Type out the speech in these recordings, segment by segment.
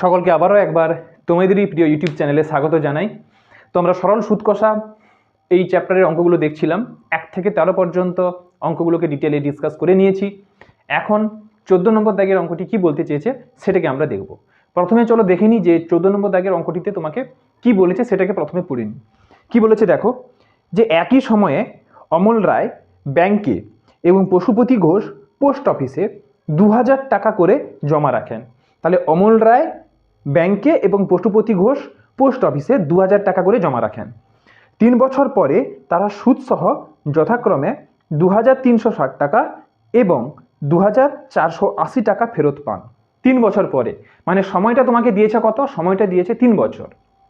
সকলকে আবারও একবার তোমাদেরই প্রিয় ইউটিউব চ্যানেলে স্বাগত জানাই। তো আমরা সরল সুদ কষা এই চ্যাপ্টারের অঙ্কগুলো দেখছিলাম, 1 থেকে 13 পর্যন্ত অঙ্কগুলোকে ডিটেলে ডিসকাস করে নিয়েছি। এখন 14 নম্বর দাগের অঙ্কটি কি বলতে চেয়েছে সেটাকে আমরা দেখব। প্রথমে চলো দেখে নিই যে 14 নম্বর দাগের অঙ্কটিতে তোমাকে কি বলেছে, সেটাকে প্রথমে পড়ে নিই। কি বলেছে দেখো, যে একই সময়ে অমল রায় ব্যাংকে এবং পশুপতি ঘোষ পোস্ট অফিসে 2000 টাকা করে জমা রাখেন। তাহলে অমল রায় ব্যাংকে এবং পশুপতি ঘোষ পোস্ট অফিসে 2000 টাকা করে জমা রাখেন। 3 বছর পরে তারা সুদসহ যথাক্রমে 2360 টাকা এবং 2480 টাকা ফেরত পান। 3 বছর পরে, মানে সময়টা তোমাকে দিয়েছে কত? সময়টা দিয়েছে 3 বছর,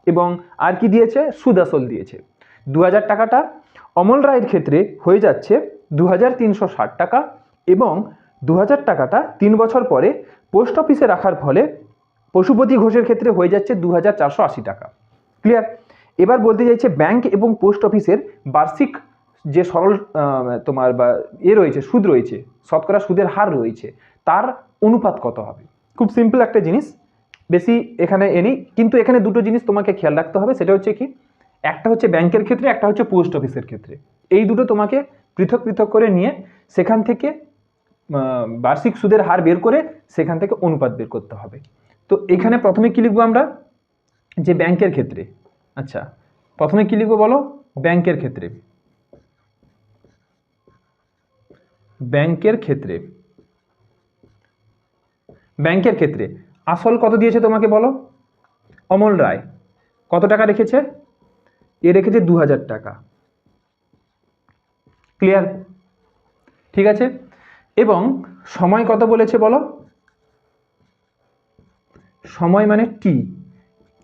এবং আর কি দিয়েছে? সুদ আসল দিয়েছে। 2000 টাকাটা অমল রায়ের ক্ষেত্রে হয়ে যাচ্ছে 2360 টাকা, এবং 2000 টাকাটা 3 বছর পরে পোস্ট অফিসে রাখার ফলে পশুপতি ঘোষের ক্ষেত্রে হয়ে যাচ্ছে 2480 টাকা। ক্লিয়ার? এবার বলতে চাইছে ব্যাংক এবং পোস্ট অফিসের বার্ষিক যে সরল তোমার বা রয়েছে, সুদ রয়েছে, শতকরা সুদের হার রয়েছে, তার অনুপাত কত হবে। খুব সিম্পল একটা জিনিস, বেশি এখানে এনেই, কিন্তু এখানে দুটো জিনিস তোমাকে খেয়াল রাখতে হবে। সেটা হচ্ছে কি, একটা হচ্ছে ব্যাংকের ক্ষেত্রে, একটা হচ্ছে পোস্ট অফিসের ক্ষেত্রে। এই দুটো তোমাকে পৃথক পৃথক করে নিয়ে সেখান থেকে বার্ষিক সুদের হার বের করে সেখান থেকে অনুপাত বের করতে হবে। তো এখানে প্রথমে কি লিখবো আমরা? যে ব্যাংকের ক্ষেত্রে, আচ্ছা প্রথমে কি লিখবো বলো? ব্যাংকের ক্ষেত্রে, ব্যাংকের ক্ষেত্রে, ব্যাংকের ক্ষেত্রে আসল কত দিয়েছে তোমাকে বলো? অমল রায় কত টাকা রেখেছে? এ রেখেছে 2000 টাকা। ক্লিয়ার? ঠিক আছে। এবং সময় কত বলেছে বলো? সময় মানে টি,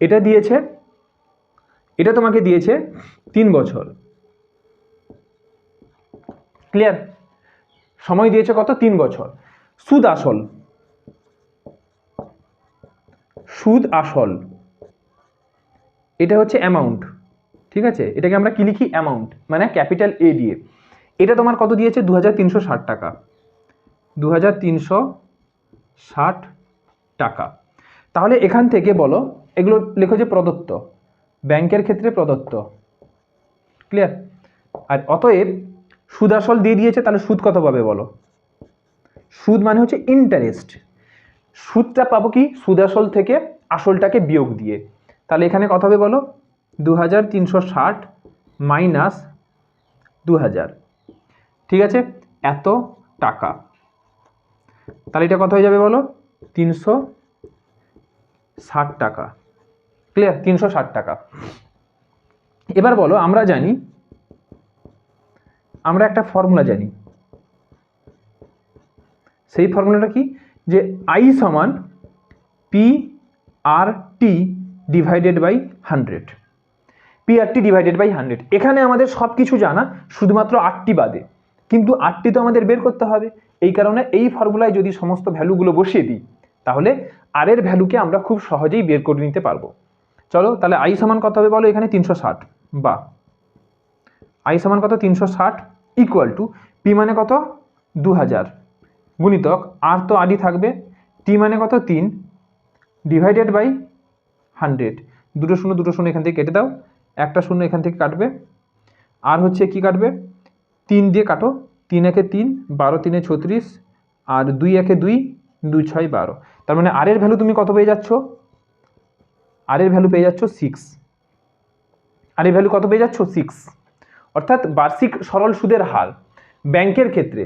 এটা দিয়েছে, এটা তোমাকে দিয়েছে 3 বছর। ক্লিয়ার? সময় দিয়েছে কত? 3 বছর। সুদ আসল, সুদ আসল এটা হচ্ছে অ্যামাউন্ট। ঠিক আছে, এটাকে আমরা কি লিখি? অ্যামাউন্ট, মানে ক্যাপিটাল এ দিয়ে। এটা তোমার কত দিয়েছে? 2360 টাকা। 2360 টাকা। তাহলে এখান থেকে বলো, এগুলো লেখো যে প্রদত্ত, ব্যাংকের ক্ষেত্রে প্রদত্ত। ক্লিয়ার? আর অতএব সুদ আসল দিয়ে দিয়েছে, তাহলে সুদ কত পাবে বলো? সুদ মানে হচ্ছে ইন্টারেস্ট। সুদটা পাবো কি? সুদ আসল থেকে আসলটাকে বিয়োগ দিয়ে। তাহলে এখানে কত হবে বলো? 2360 মাইনাস 2000, ঠিক আছে, এত টাকা। তাহলে এটা কত হয়ে যাবে বলো? 360 টাকা। ক্লিয়ার? 360 টাকা। এবার বলো, আমরা জানি, আমরা একটা ফর্মুলা জানি। সেই ফর্মুলাটা কি? যে আই সমান P R T divided by 100। P R T divided by 100। এখানে আমাদের সব কিছু জানা, শুধুমাত্র আরটি বাদে, কিন্তু আরটি তো আমাদের বের করতে হবে। এই কারণে এই ফর্মুলায় যদি সমস্ত ভ্যালুগুলো বসিয়ে দিই, তাহলে আর এর ভ্যালুকে আমরা খুব সহজেই বের করে নিতে পারবো। চলো তাহলে আই সমান কত হবে বলো? এখানে 360, বা আই সমান কত? 360 ইকুয়াল টু পি মানে কত? 2000 গুণিতক আর তো আরই থাকবে, টি মানে কত? 3 ডিভাইডেড বাই 100। দুটো শূন্য এখান থেকে কেটে দাও, একটা শূন্য এখান থেকে কাটবে, আর হচ্ছে কি কাটবে? 3 দিয়ে কাটো, 3 একে 3, 12 3 36, আর 2 একে 2, 2 6 12। তার মানে আর এর ভ্যালু তুমি কত পেয়ে যাচ্ছ? আর এর ভ্যালু পেয়ে যাচ্ছ 6। আর এর ভ্যালু কত পেয়ে যাচ্ছ? 6। অর্থাৎ বার্ষিক সরল সুদের হার ব্যাংকের ক্ষেত্রে,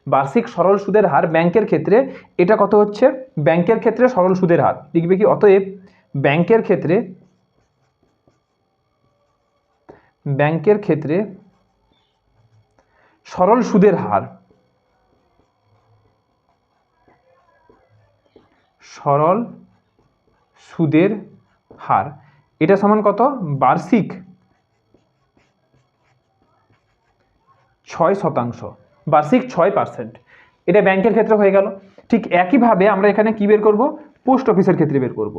বার্ষিক সরল সুদের হার ব্যাংকের ক্ষেত্রে এটা কত হচ্ছে? ব্যাংকের ক্ষেত্রে সরল সুদের হার লিখবে কি? অতএব ব্যাংকের ক্ষেত্রে, ব্যাংকের ক্ষেত্রে সরল সুদের হার, সরল সুদের হার এটা সমান কত? বার্ষিক 6%, বার্ষিক 6%। এটা ব্যাংকের ক্ষেত্রে হয়ে গেল। ঠিক একইভাবে আমরা এখানে কি বের করব? পোস্ট অফিসের ক্ষেত্রে বের করব।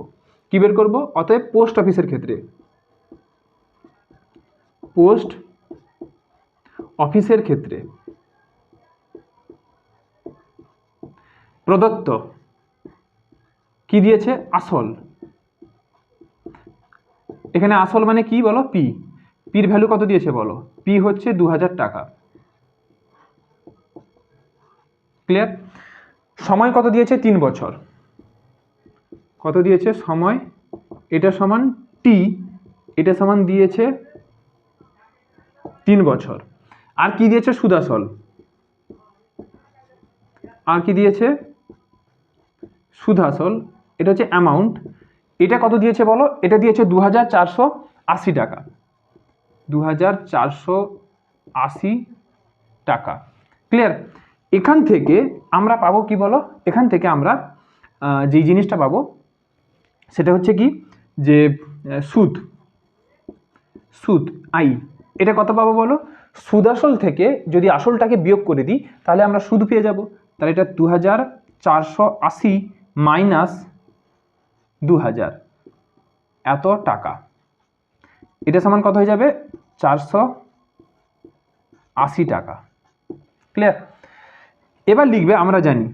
কি বের করব? অতএব পোস্ট অফিসের ক্ষেত্রে, পোস্ট অফিসের ক্ষেত্রে প্রদত্ত কি দিয়েছে? আসল, এখানে আসল মানে কি বলো, পি। পির ভ্যালু কত দিয়েছে বলো, পি হচ্ছে 2000 টাকা। ক্লিয়ার? সময় কত দিয়েছে, 3 বছর। কত দিয়েছে সময়, এটা সমান টি, এটা সমান দিয়েছে 3 বছর। আর কি দিয়েছে, সুদ আসল। আর কি দিয়েছে, সুদ আসল। এটা হচ্ছে অ্যামাউন্ট। এটা কত দিয়েছে বলো, এটা দিয়েছে 2480 টাকা। 2480 টাকা। ক্লিয়ার? এখান থেকে আমরা পাবো কি বলো, এখান থেকে আমরা যেই জিনিসটা পাবো সেটা হচ্ছে কি, যে সুদ, সুদ আই। এটা কত পাবো বলো, সুদ আসল থেকে যদি আসলটাকে বিয়োগ করে দিই তাহলে আমরা সুদ পেয়ে যাব। তাহলে এটা 2480 মাইনাস 2000 এত টাকা, এটা সমান কত হয়ে যাবে, 480 টাকা। ক্লিয়ার? এবার লিখবে আমরা জানি,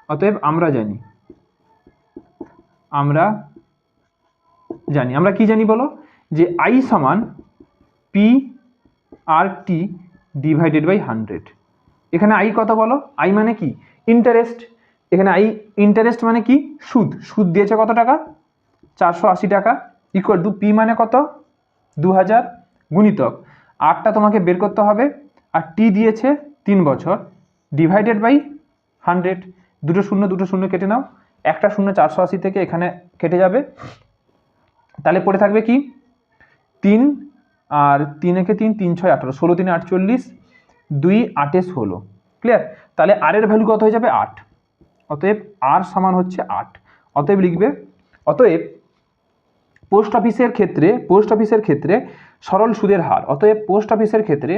অতএব আমরা জানি, আমরা কি জানি বলো, যে আই সমান P R T divided by 100। এখানে আই কত বলো, আই মানে কি, ইন্টারেস্ট। এখানে আই ইন্টারেস্ট মানে কি, সুদ। সুদ দিয়েছে কত টাকা, 480 টাকা, ইকুয়াল টু পি মানে কত, 2000, গুণিতক আরটা তোমাকে বের করতে হবে, আর টি দিয়েছে 3 বছর, ডিভাইডেড বাই 100। দুটো শূন্য কেটে নাও, একটা শূন্য 480 থেকে এখানে কেটে যাবে, তাহলে পড়ে থাকবে কি 3, আর 3 একে 3, 3 6 18, 16 3 48, 2 8 16। ক্লিয়ার? তাহলে আর এর ভ্যালু কত হয়ে যাবে, 8। অতএব আর সমান হচ্ছে 8। অতএব লিখবে, অতএব পোস্ট অফিসের ক্ষেত্রে সরল সুদের হার, অতএব পোস্ট অফিসের ক্ষেত্রে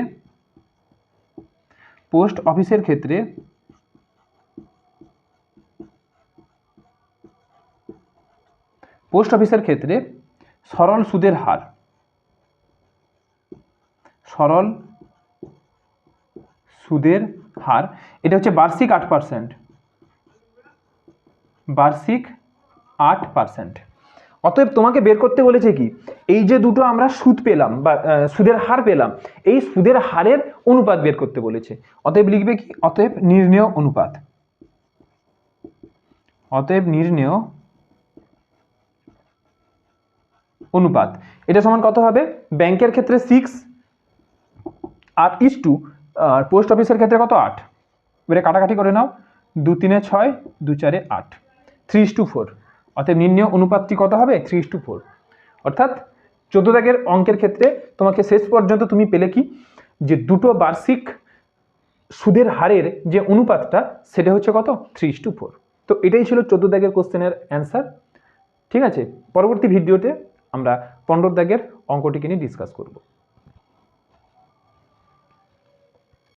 সরল সুদের হার, সরল সুদের হার, এটা হচ্ছে বার্ষিক 8%, বার্ষিক 8%। অতএব তোমাকে বের করতে বলেছে কি, এই যে দুটো আমরা সুদ পেলাম বা সুদের হার পেলাম, এই সুদের হারের অনুপাত বের করতে বলেছে। অতএব লিখবে কি, অতএব নির্ণেয় অনুপাত, অতএব নির্ণেয় অনুপাত। এটা সমান কত হবে, ব্যাংকের ক্ষেত্রে 6 আর ইস টু, আর পোস্ট অফিসের ক্ষেত্রে কত, 8। এবারে কাটাকাটি করে নাও, 2 3 6, 2 4 8, 3:4। অতএব নির্ণেয় অনুপাতটি কত হবে, 3:4। অর্থাৎ 14 দাগের অঙ্কের ক্ষেত্রে তোমাকে শেষ পর্যন্ত তুমি পেলে কি, যে দুটো বার্ষিক সুদের হারের যে অনুপাতটা সেটা হচ্ছে কত, 3:4। তো এটাই ছিল 14 দাগের কোশ্চেনের অ্যান্সার। ঠিক আছে, পরবর্তী ভিডিওতে আমরা 15 দাগের অঙ্কটিকে নিয়ে ডিসকাস করব।